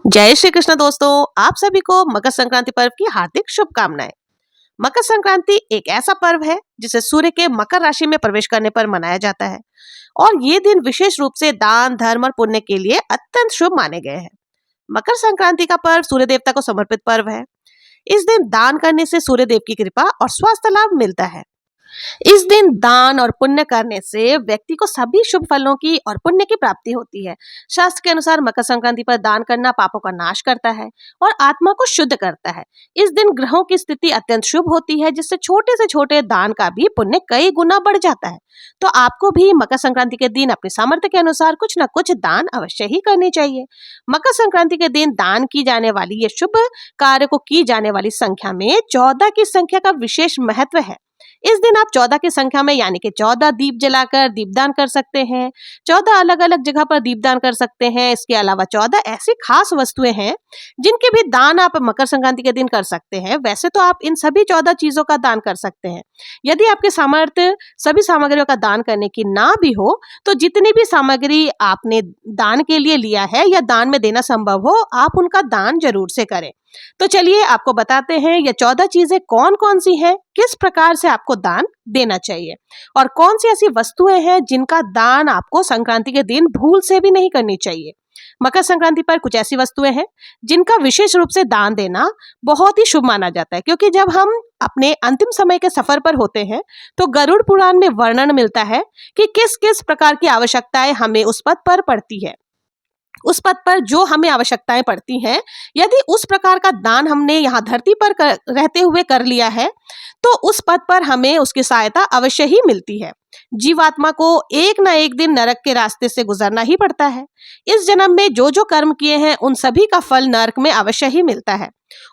जय श्री कृष्ण दोस्तों, आप सभी को मकर संक्रांति पर्व की हार्दिक शुभकामनाएं। मकर संक्रांति एक ऐसा पर्व है जिसे सूर्य के मकर राशि में प्रवेश करने पर मनाया जाता है और ये दिन विशेष रूप से दान, धर्म और पुण्य के लिए अत्यंत शुभ माने गए हैं। मकर संक्रांति का पर्व सूर्य देवता को समर्पित पर्व है। इस दिन दान करने से सूर्य देव की कृपा और स्वास्थ्य लाभ मिलता है। इस दिन दान और पुण्य करने से व्यक्ति को सभी शुभ फलों की और पुण्य की प्राप्ति होती है। शास्त्र के अनुसार मकर संक्रांति पर दान करना पापों का नाश करता है और आत्मा को शुद्ध करता है। इस दिन ग्रहों की स्थिति अत्यंत शुभ होती है, जिससे छोटे से छोटे दान का भी पुण्य कई गुना बढ़ जाता है। तो आपको भी मकर संक्रांति के दिन अपने सामर्थ्य के अनुसार कुछ न कुछ दान अवश्य ही करनी चाहिए। मकर संक्रांति के दिन दान की जाने वाली ये शुभ कार्य को की जाने वाली संख्या में 14 की संख्या का विशेष महत्व है। इस दिन आप 14 की संख्या में यानी कि 14 दीप जलाकर दीपदान कर सकते हैं। 14 अलग अलग जगह पर दीपदान कर सकते हैं। इसके अलावा 14 ऐसी खास वस्तुएं हैं जिनके भी दान आप मकर संक्रांति के दिन कर सकते हैं। वैसे तो आप इन सभी 14 चीजों का दान कर सकते हैं। यदि आपके सामर्थ्य सभी सामग्रियों का दान करने की ना भी हो तो जितनी भी सामग्री आपने दान के लिए लिया है या दान में देना संभव हो, आप उनका दान जरूर से करें। तो चलिए आपको बताते हैं ये 14 चीजें कौन कौन सी हैं, किस प्रकार से आपको दान देना चाहिए और कौन सी ऐसी वस्तुएं हैं जिनका दान आपको संक्रांति के दिन भूल से भी नहीं करनी चाहिए। मकर संक्रांति पर कुछ ऐसी वस्तुएं हैं जिनका विशेष रूप से दान देना बहुत ही शुभ माना जाता है, क्योंकि जब हम अपने अंतिम समय के सफर पर होते हैं तो गरुड़ पुराण में वर्णन मिलता है कि किस किस प्रकार की आवश्यकताएं हमें उस पद पर पड़ती है। उस पद पर जो हमें आवश्यकताएं पड़ती हैं, यदि उस प्रकार का दान हमने यहाँ धरती पर रहते हुए कर लिया है तो उस पद पर हमें उसकी सहायता अवश्य ही मिलती है। जीवात्मा को एक ना एक दिन नरक के रास्ते से गुजरना ही पड़ता है। इस जन्म में जो जो कर्म किए हैं उन सभी का फल नरक में अवश्य ही मिलता है।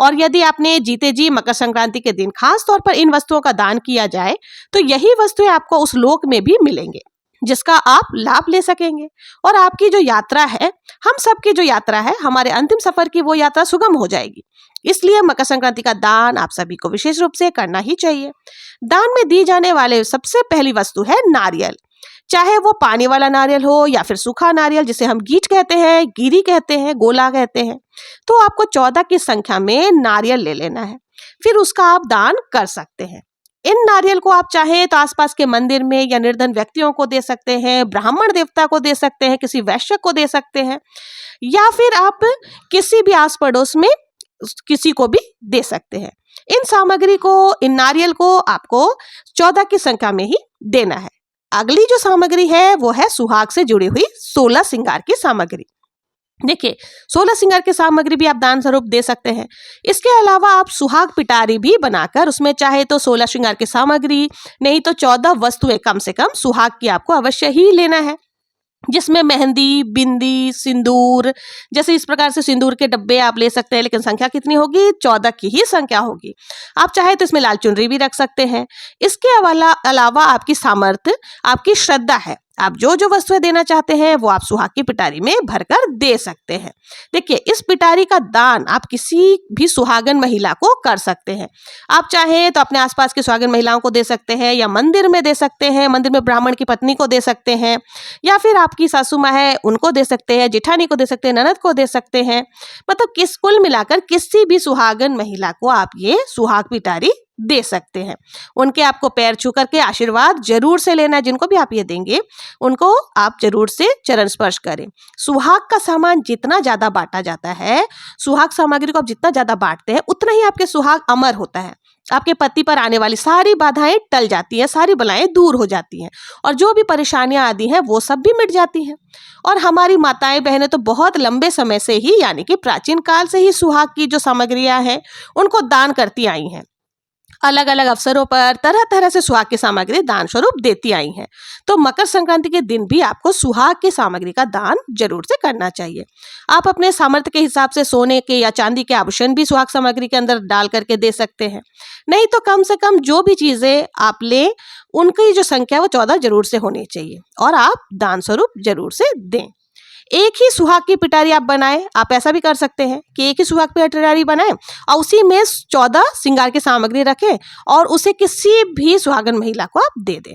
और यदि आपने जीते जी मकर संक्रांति के दिन खास तौर पर इन वस्तुओं का दान किया जाए तो यही वस्तुएं आपको उस लोक में भी मिलेंगे जिसका आप लाभ ले सकेंगे। और आपकी जो यात्रा है, हम सबकी जो यात्रा है, हमारे अंतिम सफर की वो यात्रा सुगम हो जाएगी। इसलिए मकर संक्रांति का दान आप सभी को विशेष रूप से करना ही चाहिए। दान में दी जाने वाले सबसे पहली वस्तु है नारियल। चाहे वो पानी वाला नारियल हो या फिर सूखा नारियल, जिसे हम गीच कहते हैं, गिरी कहते हैं, गोला कहते हैं। तो आपको 14 की संख्या में नारियल ले लेना है, फिर उसका आप दान कर सकते हैं। इन नारियल को आप चाहे तो आसपास के मंदिर में या निर्धन व्यक्तियों को दे सकते हैं, ब्राह्मण देवता को दे सकते हैं, किसी वैश्य को दे सकते हैं, या फिर आप किसी भी आस पड़ोस में किसी को भी दे सकते हैं। इन सामग्री को, इन नारियल को आपको 14 की संख्या में ही देना है। अगली जो सामग्री है वो है सुहाग से जुड़ी हुई 16 श्रृंगार की सामग्री। देखिए, 16 श्रृंगार की सामग्री भी आप दान स्वरूप दे सकते हैं। इसके अलावा आप सुहाग पिटारी भी बनाकर उसमें चाहे तो 16 श्रृंगार की सामग्री नहीं तो 14 वस्तुएं कम से कम सुहाग की आपको अवश्य ही लेना है, जिसमें मेहंदी, बिंदी, सिंदूर, जैसे इस प्रकार से सिंदूर के डब्बे आप ले सकते हैं, लेकिन संख्या कितनी होगी? 14 की ही संख्या होगी। आप चाहे तो इसमें लाल चुनरी भी रख सकते हैं। इसके अलावा आपकी सामर्थ्य, आपकी श्रद्धा है, आप जो जो वस्तुएं देना चाहते हैं वो आप सुहाग की पिटारी में भरकर दे सकते हैं। देखिए, इस पिटारी का दान आप किसी भी सुहागन महिला को कर सकते हैं। आप चाहे तो अपने आसपास की सुहागन महिलाओं को दे सकते हैं, या मंदिर में दे सकते हैं, मंदिर में ब्राह्मण की पत्नी को दे सकते हैं, या फिर आपकी सासू माँ है उनको दे सकते हैं, जेठानी को दे सकते हैं, ननद को दे सकते हैं। मतलब कुल मिलाकर किसी भी सुहागन महिला को आप ये सुहाग पिटारी दे सकते हैं। उनके आपको पैर छू करके आशीर्वाद जरूर से लेना है। जिनको भी आप ये देंगे उनको आप जरूर से चरण स्पर्श करें। सुहाग का सामान जितना ज्यादा बांटा जाता है, सुहाग सामग्री को आप जितना ज्यादा बांटते हैं, उतना ही आपके सुहाग अमर होता है। आपके पति पर आने वाली सारी बाधाएं टल जाती हैं, सारी बलाएं दूर हो जाती हैं और जो भी परेशानियां आती हैं वो सब भी मिट जाती हैं। और हमारी माताएं बहनें तो बहुत लंबे समय से ही, यानी कि प्राचीन काल से ही सुहाग की जो सामग्रियां हैं उनको दान करती आई हैं। अलग अलग अवसरों पर तरह तरह से सुहाग की सामग्री दान स्वरूप देती आई हैं। तो मकर संक्रांति के दिन भी आपको सुहाग की सामग्री का दान जरूर से करना चाहिए। आप अपने सामर्थ्य के हिसाब से सोने के या चांदी के आभूषण भी सुहाग सामग्री के अंदर डाल करके दे सकते हैं। नहीं तो कम से कम जो भी चीजें आप ले उनकी जो संख्या वो 14 जरूर से होनी चाहिए और आप दान स्वरूप जरूर से दें। एक ही सुहाग की पिटारी आप बनाएं। आप ऐसा भी कर सकते हैं कि एक ही सुहाग की पिटारी बनाएं और उसी में 14 श्रृंगार की सामग्री रखें और उसे किसी भी सुहागन महिला को आप दे दें।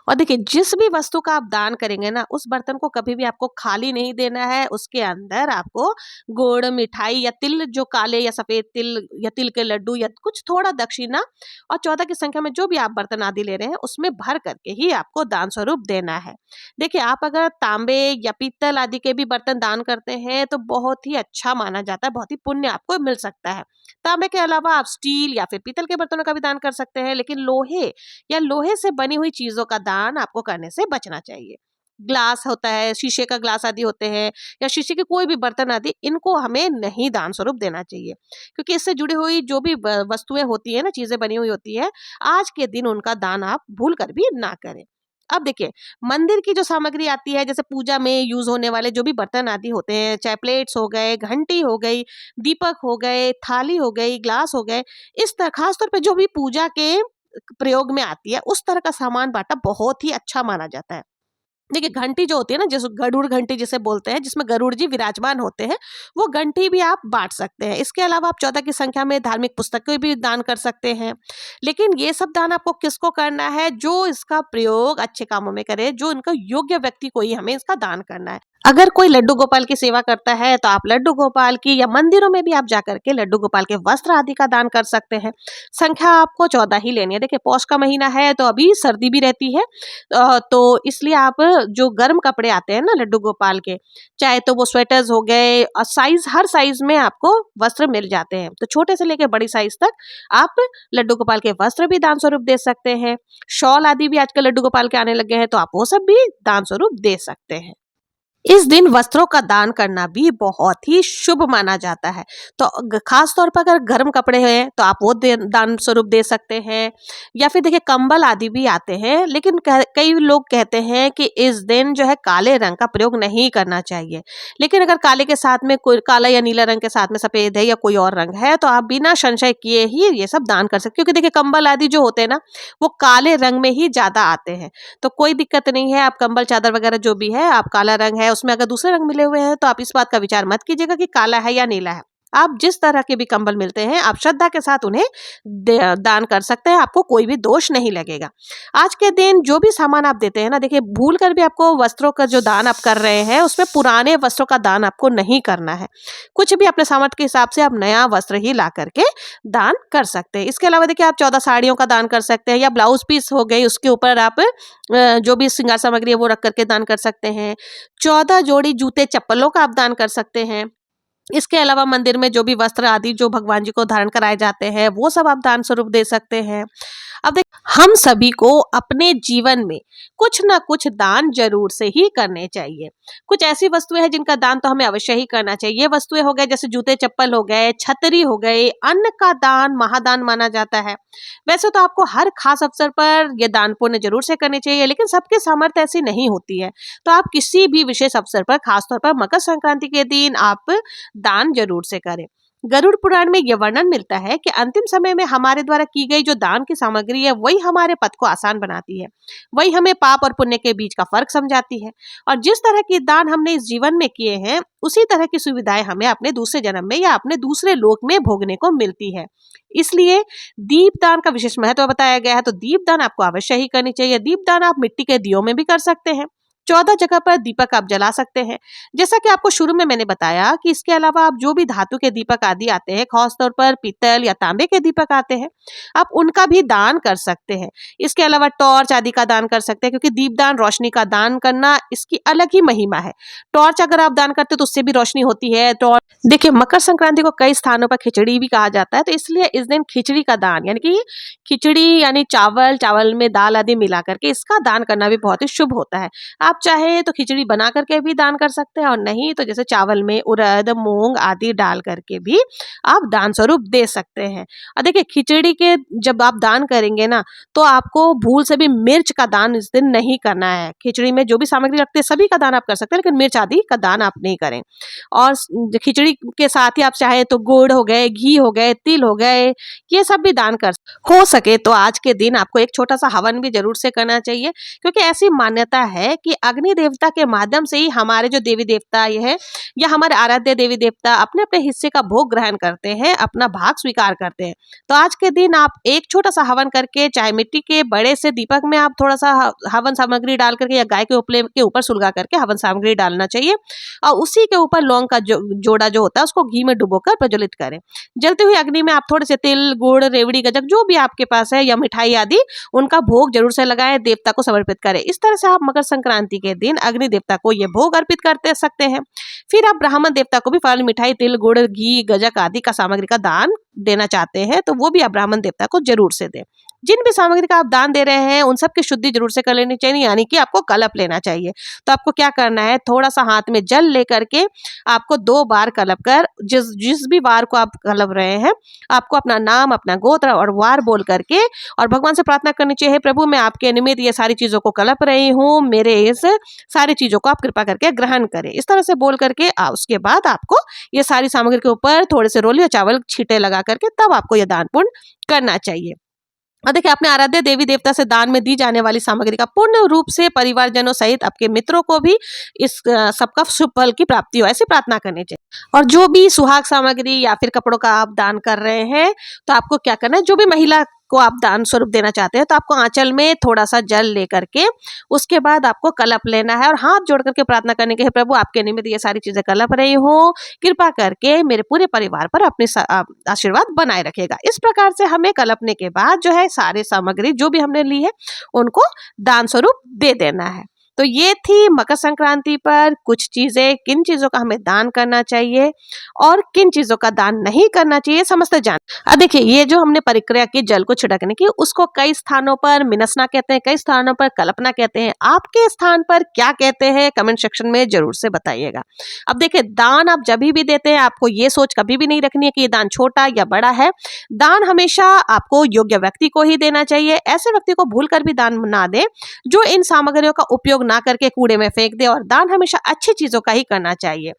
और देखिए जिस भी वस्तु का आप दान करेंगे ना, उस बर्तन को कभी भी आपको खाली नहीं देना है। उसके अंदर आपको गुड़, मिठाई या तिल, जो काले या सफेद तिल या तिल के लड्डू या कुछ थोड़ा दक्षिणा और 14 की संख्या में जो भी आप बर्तन आदि ले रहे हैं उसमें भर करके ही आपको दान स्वरूप देना है। देखिए आप अगर तांबे या पीतल आदि के भी बर्तन दान करते हैं तो बहुत ही अच्छा माना जाता है, बहुत ही पुण्य आपको मिल सकता है। तांबे के अलावा आप स्टील या फिर पीतल के बर्तनों का भी दान कर सकते हैं, लेकिन लोहे या लोहे से बनी हुई चीजों का दान आपको करने से बचना चाहिए। ग्लास होता है, शीशे का ग्लास आदि होते हैं या शीशे के कोई भी बर्तन आदि, इनको हमें नहीं दान स्वरूप देना चाहिए, क्योंकि इससे जुड़ी हुई जो भी वस्तुएं होती है ना, चीजें बनी हुई होती है, आज के दिन उनका दान आप भूल कर भी ना करें। अब देखिए मंदिर की जो सामग्री आती है, जैसे पूजा में यूज होने वाले जो भी बर्तन आदि होते हैं, चाहे प्लेट्स हो गए, घंटी हो गई, दीपक हो गए, थाली हो गई, ग्लास हो गए, इस तरह खास तौर पे जो भी पूजा के प्रयोग में आती है उस तरह का सामान बांटा बहुत ही अच्छा माना जाता है। देखिए घंटी जो होती है ना, जैसे गरुड़ घंटी जिसे बोलते हैं, जिसमें गरुड़ जी विराजमान होते हैं, वो घंटी भी आप बांट सकते हैं। इसके अलावा आप 14 की संख्या में धार्मिक पुस्तकें भी दान कर सकते हैं। लेकिन ये सब दान आपको किसको करना है? जो इसका प्रयोग अच्छे कामों में करे, जो इनका योग्य व्यक्ति को ही हमें इसका दान करना है। अगर कोई लड्डू गोपाल की सेवा करता है तो आप लड्डू गोपाल की, या मंदिरों में भी आप जाकर के लड्डू गोपाल के वस्त्र आदि का दान कर सकते हैं। संख्या आपको 14 ही लेनी है। देखिए पौष का महीना है तो अभी सर्दी भी रहती है, तो इसलिए आप जो गर्म कपड़े आते हैं ना लड्डू गोपाल के, चाहे तो वो स्वेटर्स हो गए, और साइज हर साइज में आपको वस्त्र मिल जाते हैं, तो छोटे से लेकर बड़ी साइज तक आप लड्डू गोपाल के वस्त्र भी दान स्वरूप दे सकते हैं। शॉल आदि भी आजकल लड्डू गोपाल के आने लगे हैं, तो आप वो सब भी दान स्वरूप दे सकते हैं। इस दिन वस्त्रों का दान करना भी बहुत ही शुभ माना जाता है। तो खास तौर पर अगर गर्म कपड़े हैं तो आप वो दान स्वरूप दे सकते हैं, या फिर देखिए कंबल आदि भी आते हैं, लेकिन कई लोग कहते हैं कि इस दिन जो है काले रंग का प्रयोग नहीं करना चाहिए। लेकिन अगर काले के साथ में कोई काला या नीला रंग के साथ में सफेद है या कोई और रंग है, तो आप बिना संशय किए ही ये सब दान कर सकते, क्योंकि देखिए कंबल आदि जो होते हैं ना, वो काले रंग में ही ज्यादा आते हैं। तो कोई दिक्कत नहीं है, आप कंबल चादर वगैरह जो भी है, आप काला रंग है उसमें अगर दूसरे रंग मिले हुए हैं तो आप इस बात का विचार मत कीजिएगा कि काला है या नीला है। आप जिस तरह के भी कंबल मिलते हैं आप श्रद्धा के साथ उन्हें दान कर सकते हैं, आपको कोई भी दोष नहीं लगेगा। आज के दिन जो भी सामान आप देते हैं ना, देखिए भूल कर भी आपको वस्त्रों का जो दान आप कर रहे हैं उसमें पुराने वस्त्रों का दान आपको नहीं करना है। कुछ भी अपने सामर्थ्य के हिसाब से आप नया वस्त्र ही ला करके दान कर सकते हैं। इसके अलावा देखिए आप 14 साड़ियों का दान कर सकते हैं, या ब्लाउज पीस हो गई उसके ऊपर आप जो भी श्रृंगार सामग्री है वो रख करके दान कर सकते हैं। 14 जोड़ी जूते चप्पलों का आप दान कर सकते हैं। इसके अलावा मंदिर में जो भी वस्त्र आदि जो भगवान जी को धारण कराए जाते हैं वो सब आप दान स्वरूप दे सकते हैं। अब देख हम सभी को अपने जीवन में कुछ ना कुछ दान जरूर से ही करने चाहिए। कुछ ऐसी वस्तुएं हैं जिनका दान तो हमें अवश्य ही करना चाहिए। ये वस्तुएं हो गए जैसे जूते चप्पल हो गए, छतरी हो गए, अन्न का दान महादान माना जाता है। वैसे तो आपको हर खास अवसर पर ये दान पुण्य जरूर से करने चाहिए, लेकिन सबके सामर्थ्य ऐसी नहीं होती है। तो आप किसी भी विशेष अवसर पर, खासतौर पर मकर संक्रांति के दिन आप दान जरूर से करें। गरुड़ पुराण में यह वर्णन मिलता है कि अंतिम समय में हमारे द्वारा की गई जो दान की सामग्री है वही हमारे पथ को आसान बनाती है, वही हमें पाप और पुण्य के बीच का फर्क समझाती है, और जिस तरह के दान हमने इस जीवन में किए हैं उसी तरह की सुविधाएं हमें अपने दूसरे जन्म में या अपने दूसरे लोक में भोगने को मिलती है। इसलिए दीपदान का विशेष महत्व बताया गया है। तो दीपदान आपको अवश्य ही करनी चाहिए। दीपदान आप मिट्टी के दियों में भी कर सकते हैं। 14 जगह पर दीपक आप जला सकते हैं। जैसा कि आपको शुरू में मैंने बताया कि इसके अलावा आप जो भी धातु के दीपक आदि आते हैं, खासतौर पर पीतल या तांबे के दीपक आते हैं, आप उनका भी दान कर सकते हैं। इसके अलावा टॉर्च आदि का दान कर सकते हैं, क्योंकि दीपदान रोशनी का दान करना, इसकी अलग ही महिमा है। टॉर्च अगर आप दान करते हैं तो उससे भी रोशनी होती है। टॉर्च देखिए मकर संक्रांति को कई स्थानों पर खिचड़ी भी कहा जाता है, तो इसलिए इस दिन खिचड़ी का दान, यानी कि खिचड़ी यानी चावल में दाल आदि मिला करके इसका दान करना भी बहुत ही शुभ होता है। आप चाहे तो खिचड़ी बना करके भी दान कर सकते हैं, और नहीं तो जैसे चावल में उड़द मूंग आदि डाल करके भी आप दान स्वरूप दे सकते हैं। और देखिए खिचड़ी के जब आप दान करेंगे ना, तो आपको भूल से भी मिर्च का दान इस दिन नहीं करना है। खिचड़ी में जो भी सामग्री रखते हैं सभी का दान आप कर सकते हैं, लेकिन मिर्च आदि का दान आप नहीं करें। और खिचड़ी के साथ ही आप चाहे तो गुड़ हो गए, घी हो गए, तिल हो गए, ये सब भी दान कर हो सके तो आज के दिन आपको एक छोटा सा हवन भी जरूर से करना चाहिए, क्योंकि ऐसी मान्यता है कि अग्नि देवता के माध्यम से ही हमारे जो देवी देवता ये है या हमारे आराध्य देवी देवता अपने अपने हिस्से का भोग ग्रहण करते हैं, अपना भाग स्वीकार करते हैं। तो आज के दिन आप एक छोटा सा हवन करके, चाहे मिट्टी के बड़े से दीपक में आप थोड़ा सा हवन सामग्री डाल करके या गाय के उपले के ऊपर सुलगा करके हवन सामग्री डालना चाहिए और उसी के ऊपर लौंग का जोड़ा जो होता है उसको घी में डुबोकर प्रज्वलित करें। जलती हुई अग्नि में आप थोड़े से तिल, गुड़, रेवड़ी, गज्जक जो भी आपके पास है या मिठाई आदि उनका भोग जरूर से लगाएं, देवता को समर्पित करें। इस तरह से आप मकर संक्रांति के दिन अग्नि देवता को ये भोग अर्पित करते सकते हैं। फिर आप ब्राह्मण देवता को भी फल, मिठाई, तिल, गुड़, घी, गज्जक आदि का सामग्री का दान देना चाहते हैं तो वो भी आप ब्राह्मण देवता को जरूर से दें। जिन भी सामग्री का आप दान दे रहे हैं उन सब की शुद्धि जरूर से कर लेनी चाहिए, यानी कि आपको कलप लेना चाहिए। तो आपको क्या करना है, थोड़ा सा हाथ में जल लेकर के आपको 2 बार कलप कर जिस भी वार को आप कलप रहे हैं आपको अपना नाम, अपना गोत्र और वार बोल करके और भगवान से प्रार्थना करनी चाहिए, प्रभु मैं आपके निमित्त ये सारी चीजों को कलप रही हूँ, मेरे इस सारी चीजों को आप कृपा करके ग्रहण करें। इस तरह से बोल करके उसके बाद आपको ये सारी सामग्री के ऊपर थोड़े से रोली या चावल छींटे लगा करके तब आपको ये दान पुण्य करना चाहिए। और देखिए अपने आराध्य देवी देवता से दान में दी जाने वाली सामग्री का पूर्ण रूप से परिवारजनों सहित आपके मित्रों को भी इस सबका शुभ फल की प्राप्ति हो, ऐसी प्रार्थना करनी चाहिए। और जो भी सुहाग सामग्री या फिर कपड़ों का आप दान कर रहे हैं तो आपको क्या करना है, जो भी महिला को आप दान स्वरूप देना चाहते हैं तो आपको आंचल में थोड़ा सा जल लेकर के उसके बाद आपको कलप लेना है और हाथ जोड़ करके प्रार्थना करने के, प्रभु आपके निमित्त ये सारी चीजें कलप रही हूँ, कृपा करके मेरे पूरे परिवार पर अपने आशीर्वाद बनाए रखेगा। इस प्रकार से हमें कलपने के बाद जो है सारी सामग्री जो भी हमने ली है उनको दान स्वरूप दे देना है। तो ये थी मकर संक्रांति पर कुछ चीजें, किन चीजों का हमें दान करना चाहिए और किन चीजों का दान नहीं करना चाहिए समस्त जान। अब देखिए ये जो हमने परिक्रिया की जल को छिड़कने की, उसको कई स्थानों पर मिनसना कहते हैं, कई स्थानों पर कल्पना कहते हैं। आपके स्थान पर क्या कहते हैं कमेंट सेक्शन में जरूर से बताइएगा। अब देखिए दान आप जब भी देते हैं आपको ये सोच कभी भी नहीं रखनी है कि ये दान छोटा या बड़ा है। दान हमेशा आपको योग्य व्यक्ति को ही देना चाहिए। ऐसे व्यक्ति को भूल कर भी दान ना दें जो इन सामग्रियों का उपयोग ना करके कूड़े में फेंक दे। और दान हमेशा अच्छी चीजों का ही करना चाहिए,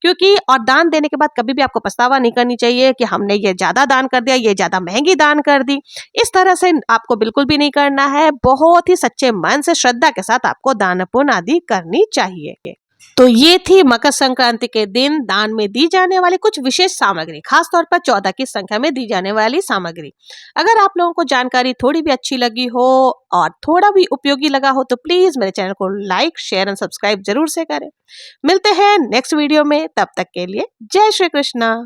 क्योंकि और दान देने के बाद कभी भी आपको पछतावा नहीं करनी चाहिए कि हमने ये ज्यादा दान कर दिया, ये ज्यादा महंगी दान कर दी। इस तरह से आपको बिल्कुल भी नहीं करना है। बहुत ही सच्चे मन से श्रद्धा के साथ आपको दान पुण्य आदि करनी चाहिए। तो ये थी मकर संक्रांति के दिन दान में दी जाने वाली कुछ विशेष सामग्री, खासतौर पर 14 की संख्या में दी जाने वाली सामग्री। अगर आप लोगों को जानकारी थोड़ी भी अच्छी लगी हो और थोड़ा भी उपयोगी लगा हो तो प्लीज मेरे चैनल को लाइक, शेयर एंड सब्सक्राइब जरूर से करें। मिलते हैं नेक्स्ट वीडियो में, तब तक के लिए जय श्री कृष्णा।